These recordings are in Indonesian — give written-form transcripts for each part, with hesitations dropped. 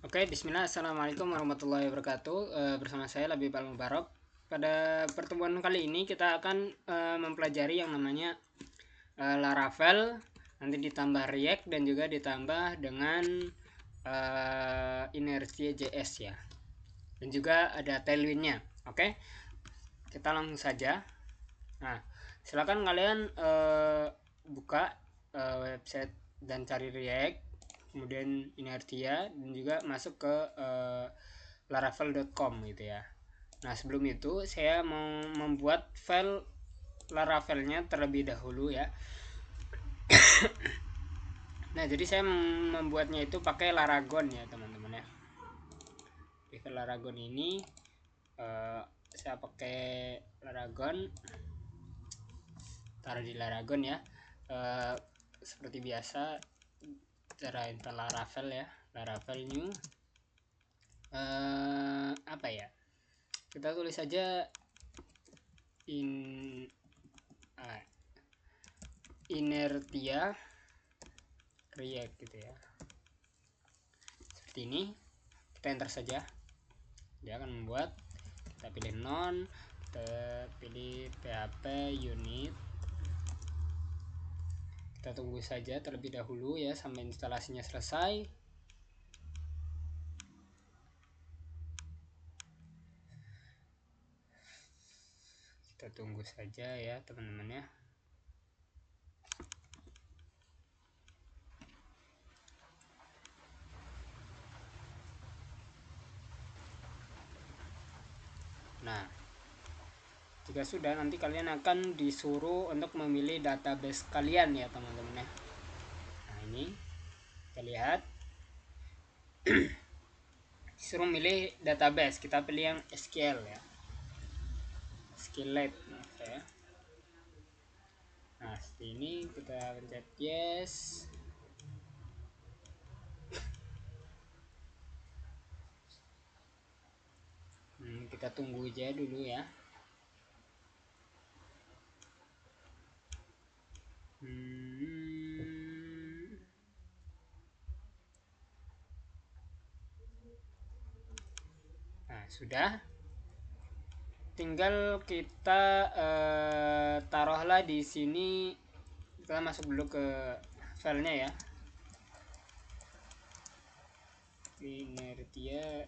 Oke, bismillah. Assalamualaikum warahmatullahi wabarakatuh. Bersama saya Labib Al Mubarok. Pada pertemuan kali ini kita akan mempelajari yang namanya Laravel, nanti ditambah React dan juga ditambah dengan Inertia JS ya. Dan juga ada Tailwind-nya. Oke, kita langsung saja. Nah, silakan kalian buka website dan cari React, kemudian Inertia, dan juga masuk ke laravel.com gitu ya. Nah, sebelum itu saya mau membuat file Laravelnya terlebih dahulu ya. Nah, jadi saya membuatnya itu pakai Laragon ya teman-teman ya. Di Laragon ini saya pakai Laragon, taruh di Laragon ya. Seperti biasa cara install Laravel ya, Laravel new apa ya, kita tulis saja Inertia React gitu ya, seperti ini. Kita enter saja, dia akan membuat. Kita pilih non, kita pilih PHP unit. Kita tunggu saja terlebih dahulu ya sampai instalasinya selesai. Kita tunggu saja ya teman-teman ya. Nah, jika sudah, nanti kalian akan disuruh untuk memilih database kalian ya teman-teman ya. Nah, ini kita lihat disuruh milih database, kita pilih yang SQL ya, SQLite ya. Nah, seperti ini, kita pencet yes. Kita tunggu aja dulu ya. Nah, sudah. Tinggal kita taruhlah di sini. Kita masuk dulu ke filenya ya. Inertia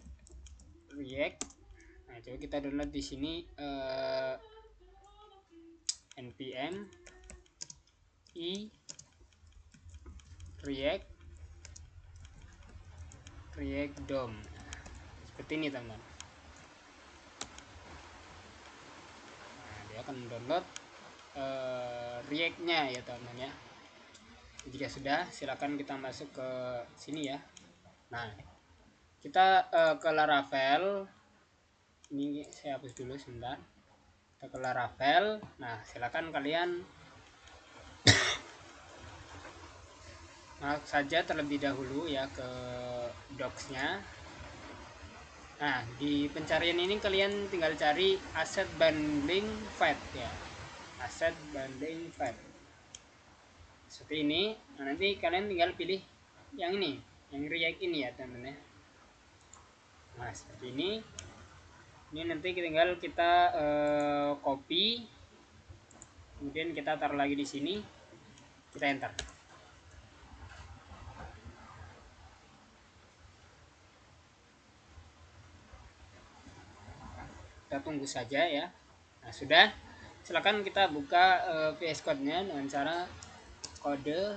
React. Nah, coba kita download di sini npm i react dom. Seperti ini teman-teman. Nah, dia akan download React-nya ya teman-teman ya. Jika sudah, silakan kita masuk ke sini ya. Nah, kita ke Laravel. Ini saya hapus dulu sebentar. Kita ke Laravel. Nah, silakan kalian masuk saja terlebih dahulu ya ke docs-nya. Nah, di pencarian ini kalian tinggal cari asset bundling file ya. Asset bundling file. Seperti ini. Nah, nanti kalian tinggal pilih yang ini, yang React ini ya teman-teman ya. Nah, seperti ini. Ini nanti tinggal kita copy, kemudian kita taruh lagi di sini, kita enter. Kita tunggu saja ya. Nah, sudah. Silakan kita buka VS Code-nya dengan cara kode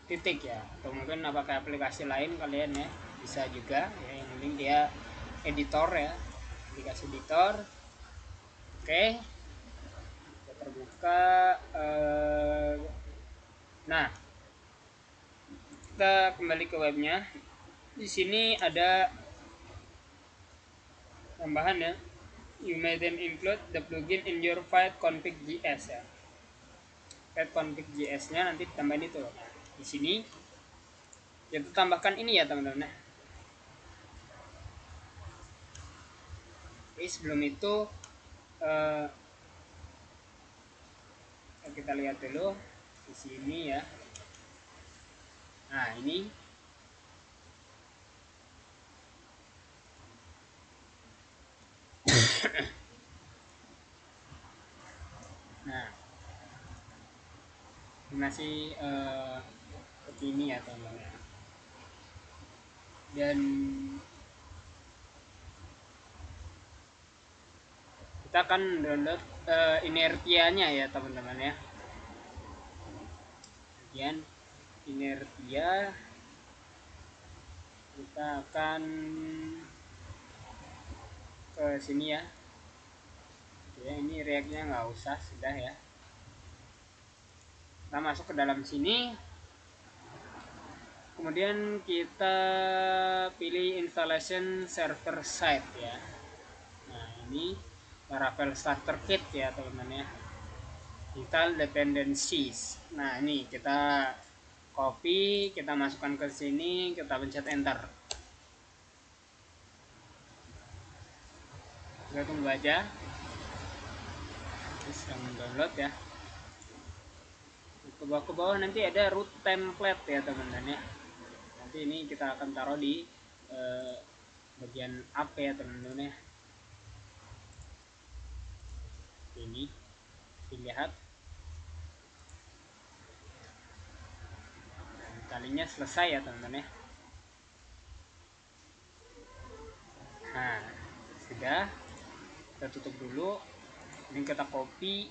titik ya, atau mungkin pakai aplikasi lain kalian ya, bisa juga ya. Yang penting dia editor ya, aplikasi editor. Oke, kita terbuka. Nah, kita kembali ke webnya. Di sini ada tambahan ya, you may then include the plugin in your file config.js ya. File config.js nya nanti tambahin itu. Nah, di sini kita tambahkan ini ya teman-teman. Oke, sebelum itu kita lihat dulu di sini ya. Nah, ini masih seperti ini ya teman-teman. Dan kita akan download inertianya ya teman-teman ya. Kemudian inertia kita akan ke sini ya. Ya, ini reactnya nggak usah, sudah ya. Kita masuk ke dalam sini. Kemudian kita pilih installation server side ya. Nah, ini Laravel starter kit ya teman-teman ya. Install dependencies. Nah, ini kita copy, kita masukkan ke sini, kita pencet enter. Kita tunggu aja. Bisa mendownload ya. Ke bawah nanti ada root template ya teman-teman ya. Nanti ini kita akan taruh di bagian up ya teman-teman ya. Ini dilihat kalinya selesai ya teman-teman ya. Nah, sudah, kita tutup dulu. Ini kita copy,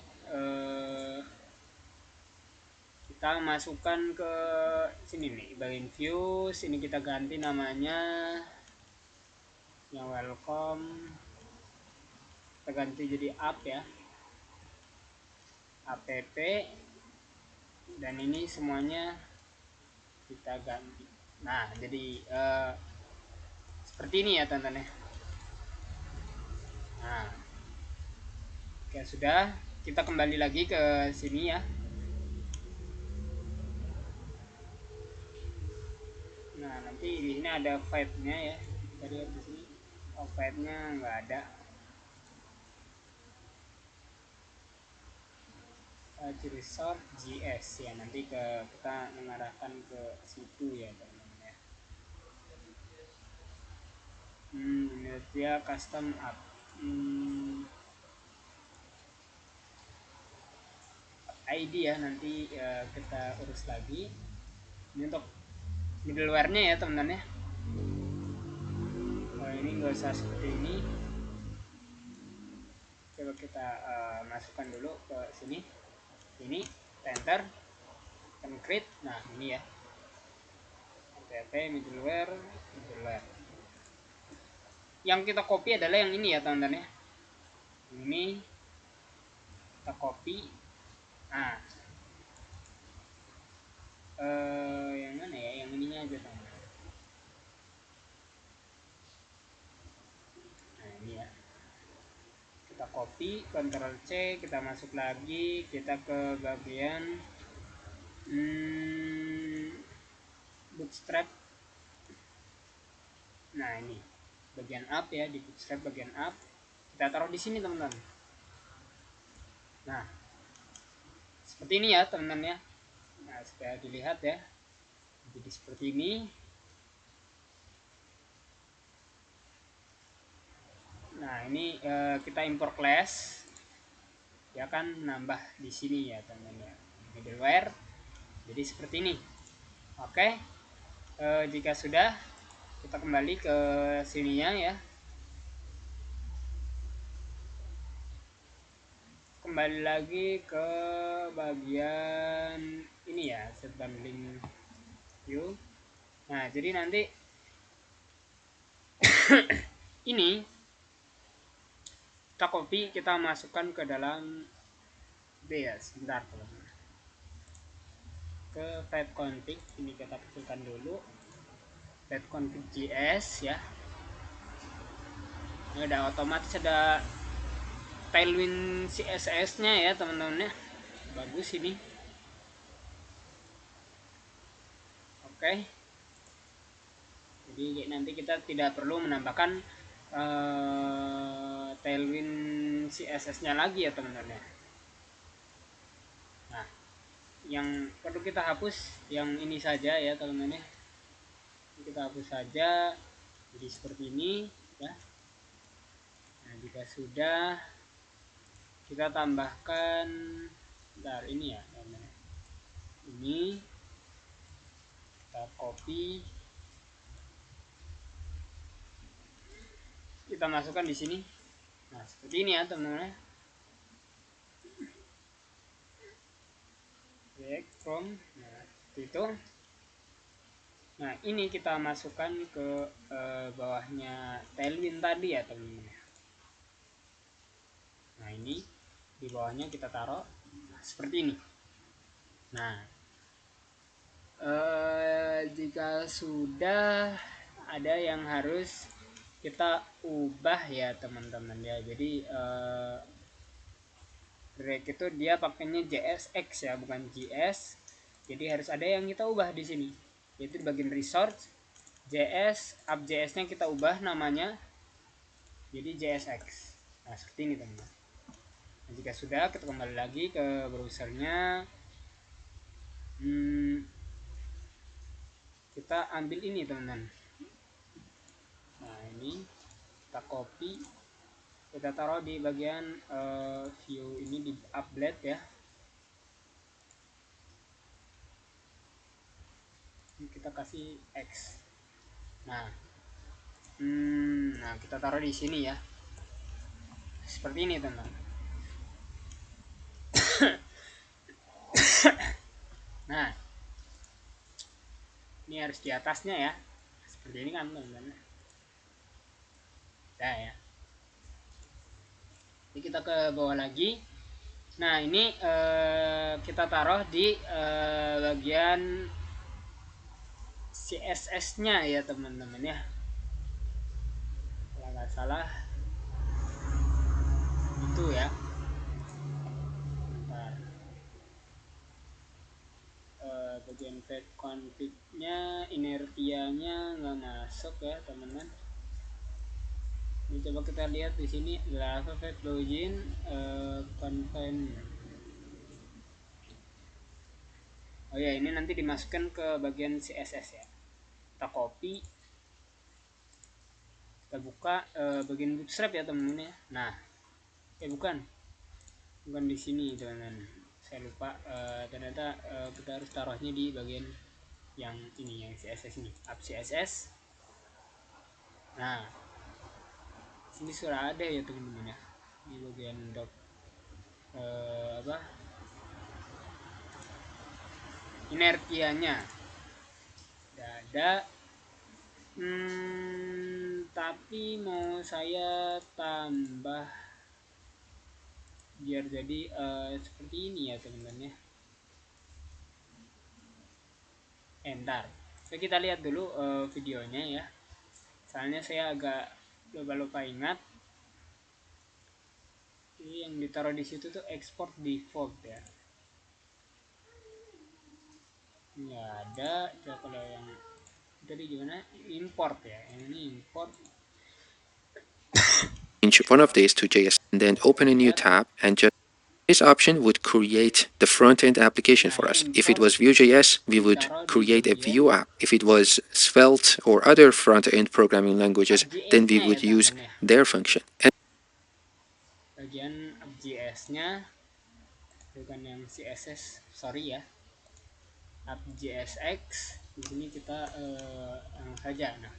kita masukkan ke sini nih, bagian views. Ini kita ganti namanya yang welcome, kita ganti jadi app ya, app, dan ini semuanya kita ganti. Nah, jadi seperti ini ya teman-teman ya. Nah, oke, sudah, kita kembali lagi ke sini ya. Nah, nanti di sini ada file-nya ya. Kita lihat di sini. Oh, file-nya nggak ada. Resort JS ya, nanti kita mengarahkan ke situ ya teman-teman ya. Ini dia custom app. ID ya, nanti kita urus lagi. Ini untuk middleware-nya ya teman-teman ya. Ini nggak usah seperti ini. Coba kita masukkan dulu ke sini. Ini enter, create. Nah, ini ya. Middleware. Yang kita copy adalah yang ini ya teman-teman ya. Ini kita copy. Nah, yang mana ya? Yang ininya aja teman-teman. Nah, ini ya. Kita copy, Ctrl C, kita masuk lagi, kita ke bagian Bootstrap. Nah, ini bagian up ya, di Bootstrap bagian up. Kita taruh di sini teman-teman. Nah, seperti ini ya teman-teman ya. Nah, supaya dilihat ya. Jadi seperti ini. Nah, ini kita import class. Dia akan nambah di sini ya teman-teman ya. Middleware. Jadi seperti ini. Oke. Jika sudah, kita kembali ke sininya ya. Kembali lagi ke bagian ini ya, set bundling view. Nah, jadi nanti ini kita copy, kita masukkan ke dalam B ya, sebentar teman-teman. Ke file config, ini kita kecilkan dulu. File config JS ya. Ini udah otomatis ada Tailwind CSS-nya ya teman-teman ya. Bagus ini. Oke. Jadi nanti kita tidak perlu menambahkan Tailwind CSS-nya lagi ya teman-teman ya. Nah, yang perlu kita hapus yang ini saja ya teman-teman ya. Kita hapus saja. Jadi seperti ini ya. Nah, jika sudah, kita tambahkan, bentar, ini ya teman-teman. ini kita copy, kita masukkan di sini. Nah seperti ini ya teman-teman. Back from, nah itu. Nah ini kita masukkan ke bawahnya tailwind tadi ya teman-teman. Nah ini di bawahnya kita taruh seperti ini. Nah jika sudah, ada yang harus kita ubah ya teman-teman ya. Jadi Drake itu dia pakainya JSX ya, bukan JS. Jadi harus ada yang kita ubah di sini, yaitu di bagian resource JS, app.js-nya kita ubah namanya jadi JSX. Nah seperti ini teman-teman. Nah, jika sudah, kita kembali lagi ke browsernya. Kita ambil ini teman-teman. Nah ini kita copy, kita taruh di bagian view ini di update ya. Kita kasih X. Nah kita taruh di sini ya, seperti ini teman. Nah ini harus di atasnya ya, seperti ini kan teman-teman. Nah ya, jadi kita ke bawah lagi. Nah ini kita taruh di bagian CSS-nya ya teman-teman ya, kalau nggak salah itu ya. Bentar. Bagian page config-nya, inertianya nggak masuk ya teman-teman. Ini coba kita lihat di sini adalah page login config. Oh ya, ini nanti dimasukkan ke bagian CSS ya. Kita copy, kita buka bagian bootstrap ya teman-teman ya. Nah bukan di sini teman-teman, saya lupa. Ternyata kita harus taruhnya di bagian yang ini, yang CSS ini, app CSS. Nah sini sudah ada ya teman-teman ya, di bagian doc inertianya sudah ada. Tapi mau saya tambah biar jadi seperti ini ya teman-teman ya. Entar kita lihat dulu videonya ya, soalnya saya agak lupa ingat. Ini yang ditaruh di situ tuh export default ya, nggak ada. Coba kalau yang tadi gimana, import ya, yang ini import. Change one of these to JS and then open a new tab, and just this option would create the front-end application for us. If it was Vue.js, we would create a Vue app. If it was Svelte or other front-end programming languages, then we would use their function. And bagian app.js-nya bukan yang CSS, sorry ya, app.jsx. Di sini kita saja. Nah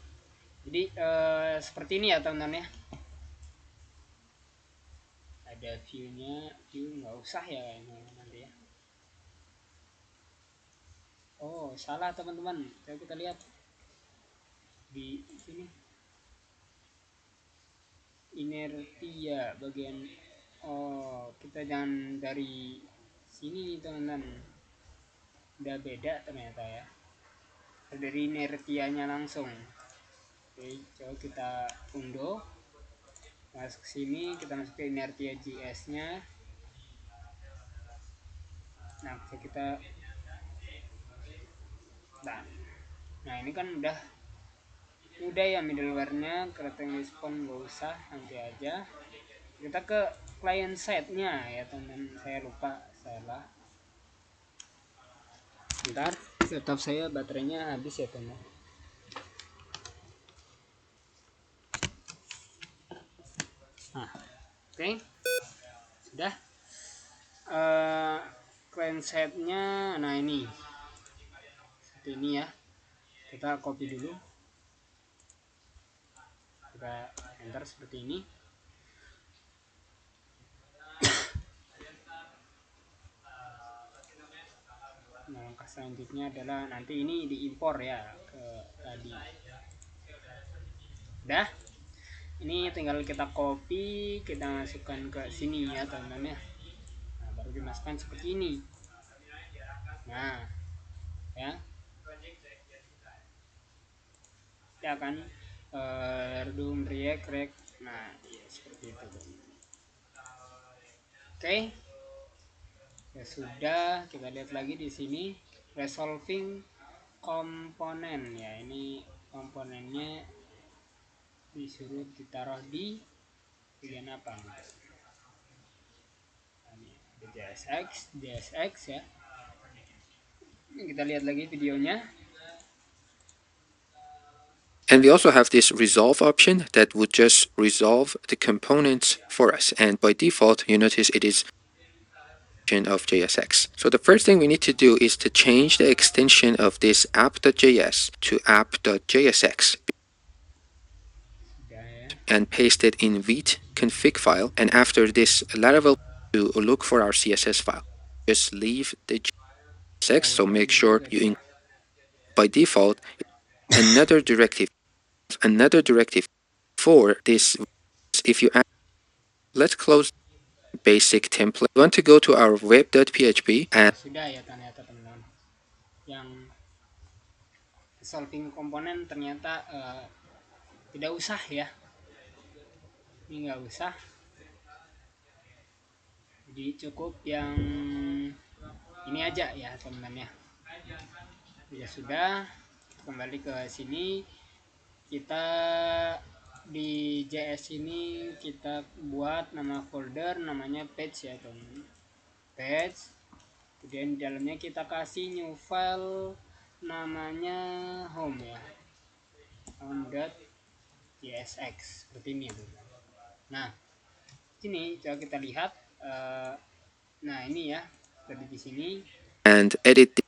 jadi seperti ini ya teman-teman ya. Ada view-nya, view nggak usah ya nanti ya. Oh salah teman-teman, coba kita lihat di sini inertia bagian. Oh kita jangan dari sini nih teman-teman, udah beda ternyata ya, dari inertianya langsung. Oke coba kita undo, masuk sini, kita masuk ke inertia JS nya. Nah kita nah ini kan udah ya middleware nya. Creating response gak usah, nanti aja. Kita ke client side nya ya teman-teman, saya lupa, salah. Bentar, laptop saya baterainya habis ya teman. Nah oke, sudah. client side-nya. Nah ini seperti ini ya, kita copy dulu, kita enter seperti ini. Nah, langkah selanjutnya adalah nanti ini diimpor ya ke tadi. Udah, ini tinggal kita copy, kita masukkan ke sini ya teman-teman ya. Nah, baru dimasukkan seperti ini. Nah ya, ya kan, resume react. Nah ya, seperti itu. Oke, ya sudah, kita lihat lagi di sini resolving komponen ya. Ini komponennya disuruh ditaruh di bagian apa nih? Nah, ini ada JSX ya. Ini kita lihat lagi videonya. And we also have this resolve option that would just resolve the components for us. And by default, you notice it is of JSX. So the first thing we need to do is to change the extension of this app.js to app.jsx and paste it in vite config file. And after this, Laravel to look for our CSS file. Just leave the JSX, so make sure you by default another directive for this. If you add, let's close basic template. We want to go to our web.php and sudah ya ternyata teman-teman, yang solving komponen ternyata tidak usah ya, ini nggak usah, jadi cukup yang ini aja ya teman-teman ya. Ya sudah, kembali ke sini, kita di JS ini kita buat nama folder namanya page ya teman-teman, page. Kemudian di dalamnya kita kasih new file namanya home ya, home.jsx seperti ini ya teman-teman. Nah sini coba kita lihat, nah ini ya tadi di sini, and edit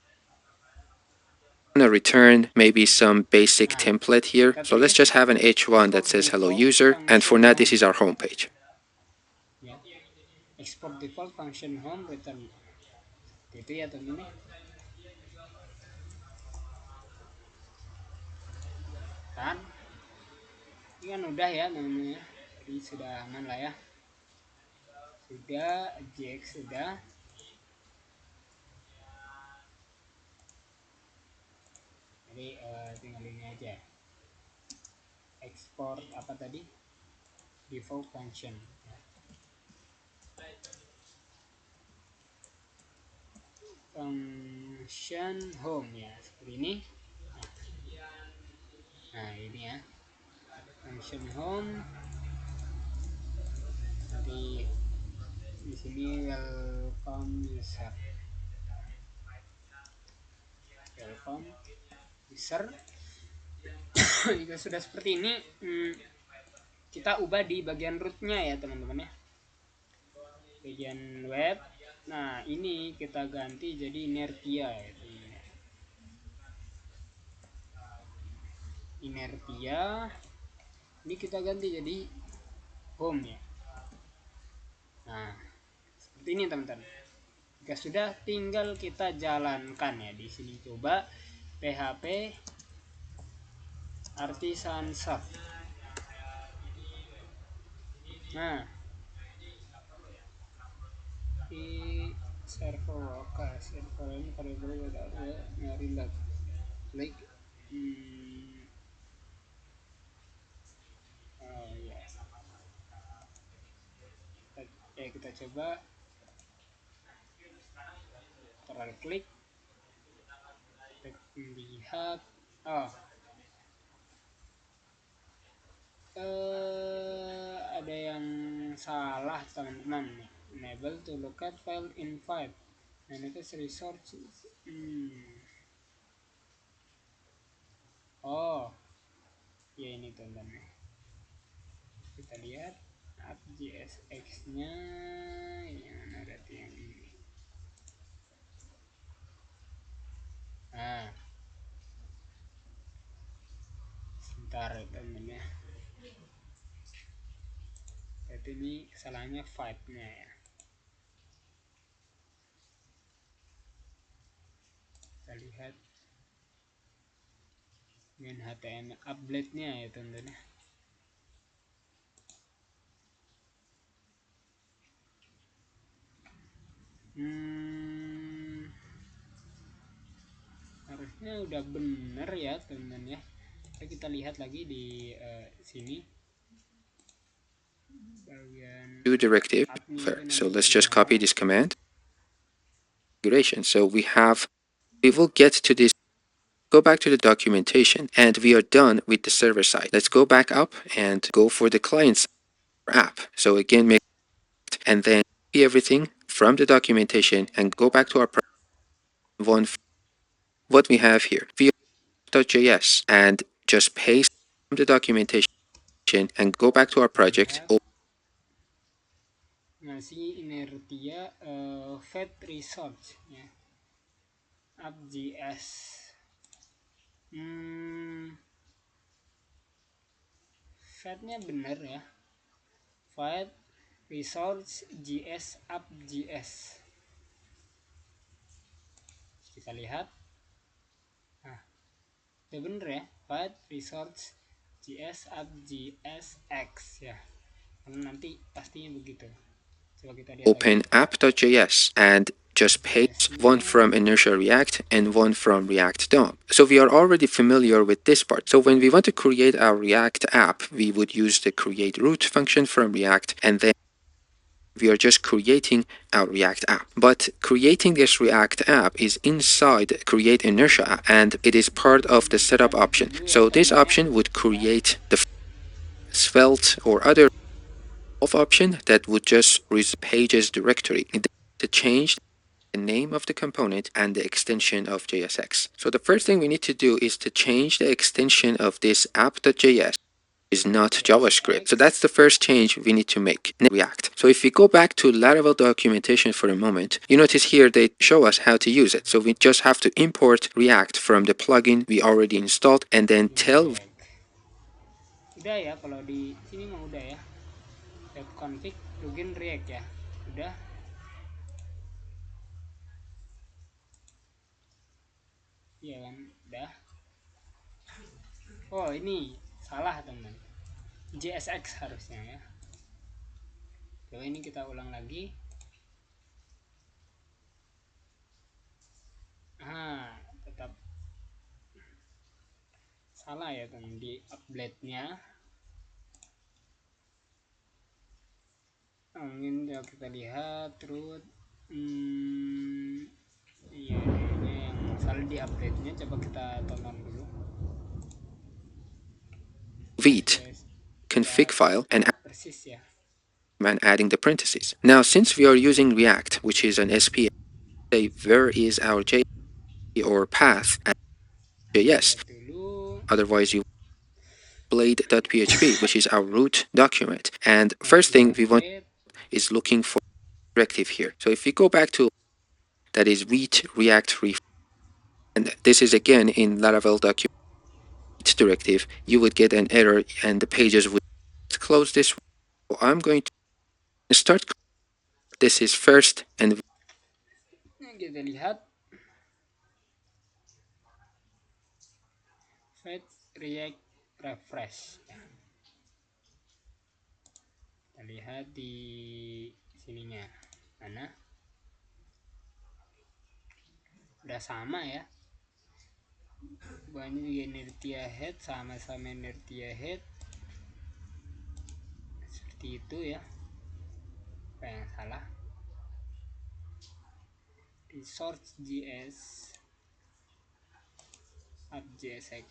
return maybe some basic template here. So let's just have an h1 that says hello user, and for now this is our home page. Ya, export default function home return, itu ya teman-teman. Kan ini kan udah ya namanya, jadi sudah aman lah ya, sudah JX sudah. Jadi tinggal ini aja, export apa tadi, default function ya. Function home ya seperti ini. Nah ini ya function home. Jadi di sini welcome user, jika sudah seperti ini, kita ubah di bagian rootnya ya teman-teman ya, bagian web. Nah ini kita ganti jadi inertia ya teman-teman. Inertia ini kita ganti jadi home ya. Nah seperti ini teman-teman. Jika sudah, tinggal kita jalankan ya. Di sini coba php artisan shop. Nah di server server ini pada berbeda ya, nyari like oh ya, kita coba right klik, lihat, oh ada yang salah teman-teman. Enable to locate file invite manifest resources. Oh ya ini teman-teman, kita lihat app JSX nya yang mana, berarti yang ini. Nah, sebentar teman ya. Berarti ini kesalahannya 5-nya ya. Kita lihat dengan HTML update-nya ya teman-teman ya. Harusnya udah bener ya teman-teman ya. Kita lihat lagi di sini bagian New directive. So let's just copy this command. So we will get to this. Go back to the documentation, and we are done with the server side. Let's go back up and go for the client app. So again, and then copy everything from the documentation and go back to our one. What we have here, vue.js, and just paste from the documentation and go back to our project. Masih inertia Fed Research ya. App.js. Fednya bener ya. Fed Resource JS App.js. Kita lihat. Nah, udah bener ya. Fed Resource JS App.js X ya. Karena nanti pastinya begitu. Coba kita lihat Open app.js and just paste one from Inertia React and one from React DOM. So we are already familiar with this part. So when we want to create our React app, we would use the create root function from React, and then we are just creating our React app. But creating this React app is inside create Inertia app, and it is part of the setup option. So this option would create the Svelte or other option that would just use pages directory to change the name of the component and the extension of JSX. So the first thing we need to do is to change the extension of this app.js is not JavaScript. So that's the first change we need to make in React. So if we go back to Laravel documentation for a moment, you notice here they show us how to use it. So we just have to import React from the plugin we already installed and then tell. Udah ya, kalau di sini mah udah ya. Config plugin React ya. Udah. Iya kan, udah. Oh, ini salah teman. JSX harusnya ya. Coba ini kita ulang lagi. Tetap salah ya teman di update-nya. Mungkin ya kita lihat terus. Iya, ini yang salah di update-nya. Coba kita tonton dulu. Vite config file and adding the parentheses. Now, since we are using React, which is an SPA, say where is our J or path at JS? Otherwise, you blade.php, which is our root document. And first thing we want is looking for directive here. So if we go back to that is React ref, and this is again in Laravel document directive, you would get an error and the pages would close this. So I'm going to start. This is first and kita lihat fetch react refresh. Kita lihat di sininya mana udah sama ya. Banyak juga inertia head sama-sama inertia head seperti itu ya. Apa yang salah? Resource JS App.js.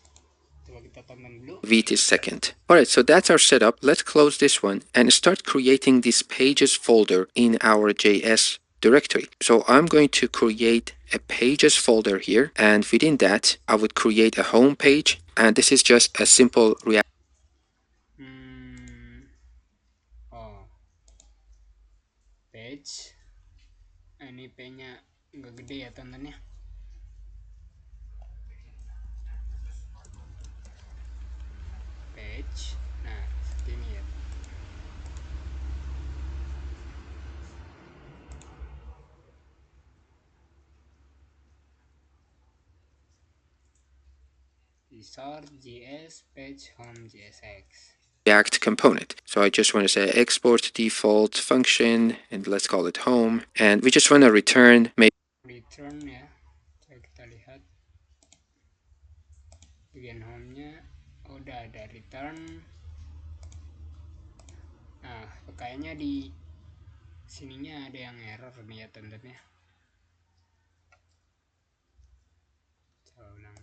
Vite is second. Alright, so that's our setup. Let's close this one and start creating this pages folder in our JS directory. So I'm going to create a pages folder here, and within that I would create a home page, and this is just a simple React. Page. Ini P-nya nggak gede ya teman-teman ya. page. Nah, seperti ini ya. Start JS page home JSX. React component. So I just want to say export default function and let's call it home. And we just want to return maybe Return ya. Coba kita lihat bagian home-nya. Udah ada return. Nah, kayaknya di sininya ada yang error nih ya teman-teman ya. Coba ulang.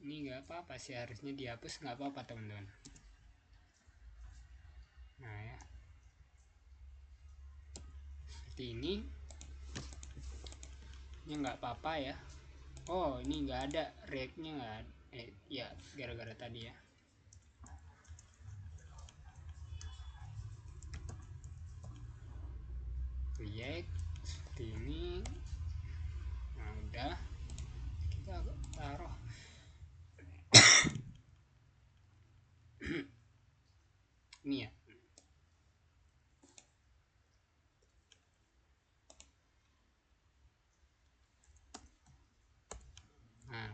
Ini nggak apa-apa sih, harusnya dihapus, nggak apa-apa teman-teman. Nah ya, seperti ini nggak apa-apa ya. Oh, ini nggak ada react-nya, nggak ada. Ya gara-gara tadi ya. React seperti ini. Nah udah, kita taruh. Ini ya. Nah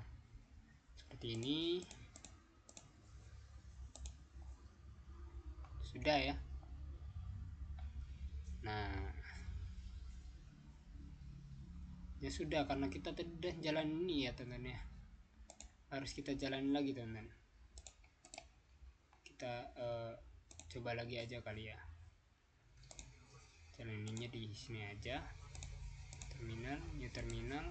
seperti ini sudah ya. Nah ya sudah, karena kita tadi udah jalan ini ya teman-teman ya, harus kita jalan lagi teman-teman. Kita coba lagi aja kali ya, jalaninnya di sini aja. Terminal, new terminal,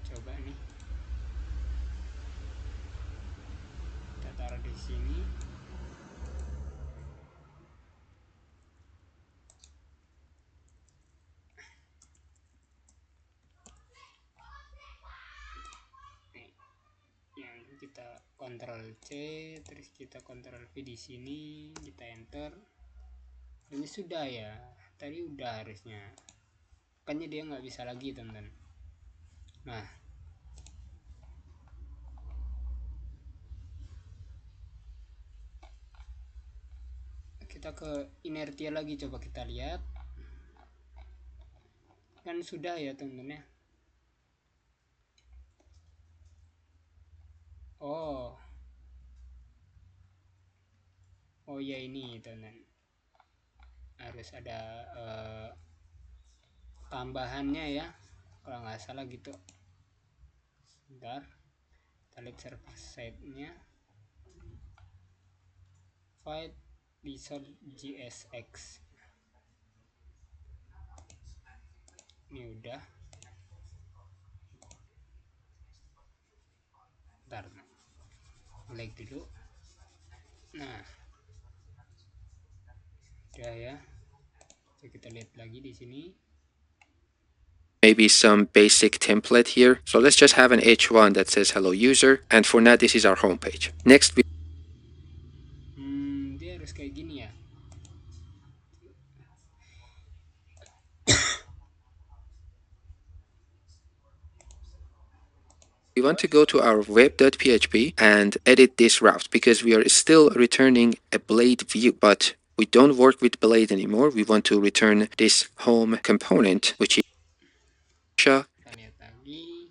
coba nih kita taruh di sini. Nih, yang kita Ctrl C, terus kita Ctrl V di sini, kita enter. Ini sudah ya, tadi udah harusnya, makanya dia nggak bisa lagi teman-teman. Nah kita ke inertia lagi, coba kita lihat. Kan sudah ya teman-teman ya. Oh ya, ini teman-teman harus ada tambahannya ya, kalau nggak salah gitu. Sebentar, kita lihat server side nya. Fight Resort JSX ini udah. Bentar, lag dulu. Nah udah ya, jadi kita lihat lagi di sini. maybe some basic template here. So let's just have an H1 that says hello user. And for now, this is our homepage. Next, Dia harus kayak gini ya. we want to go to our web.php and edit this route because we are still returning a blade view, but we don't work with blade anymore. We want to return this home component, which is Kita lihat lagi.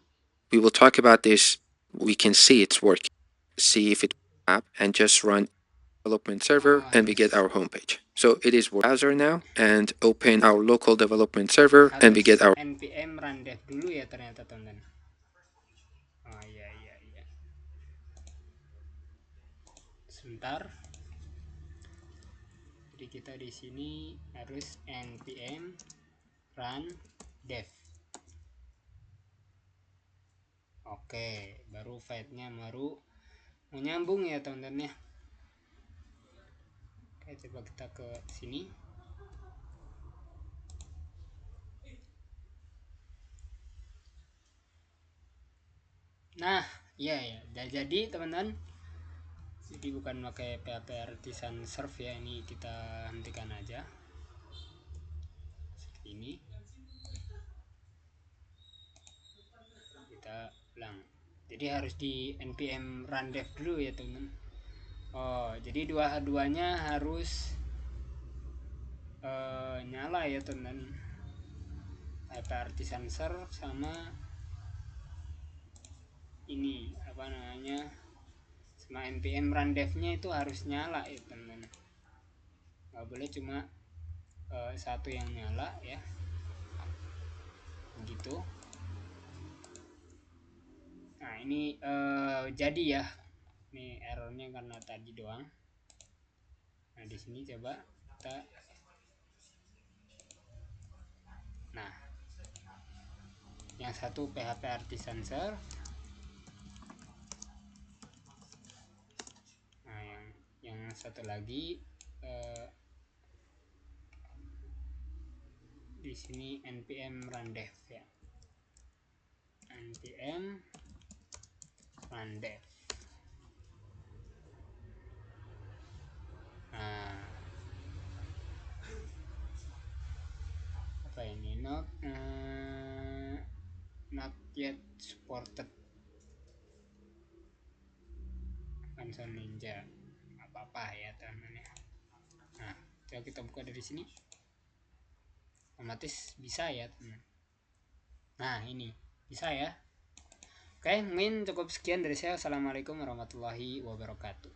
we will talk about this. We can see it's working. See if it app and just run development server and we get our homepage. So it is browser now and open our local development server and we get our npm run dev dulu ya ternyata teman-teman. Oh iya. Sebentar. Jadi kita di sini harus npm run dev. Oke, baru file-nya baru menyambung ya teman-teman ya. Oke, coba kita ke sini. Nah, iya ya. Jadi teman-teman, jadi bukan pakai PHP Artisan Serve ya, ini kita hentikan aja. Seperti ini. Kita ulang. Jadi harus di npm run dev dulu ya teman-teman. Oh, jadi dua-duanya harus nyala ya teman-teman. PHP Artisan Serve sama ini apa namanya, sama npm run dev-nya itu harus nyala ya teman-teman. Nggak boleh cuma satu yang nyala ya, gitu. Nah ini jadi ya, ini errornya karena tadi doang. Nah di sini coba kita, nah yang satu PHP Artisan Serve, nah yang satu lagi di sini npm run dev ya, npm run dev. Nah apa ini, not yet supported Console Ninja, apa-apa ya teman-teman ya. Nah coba kita buka dari sini, otomatis bisa ya teman. Nah ini bisa ya. Oke, mungkin cukup sekian dari saya. Assalamualaikum warahmatullahi wabarakatuh.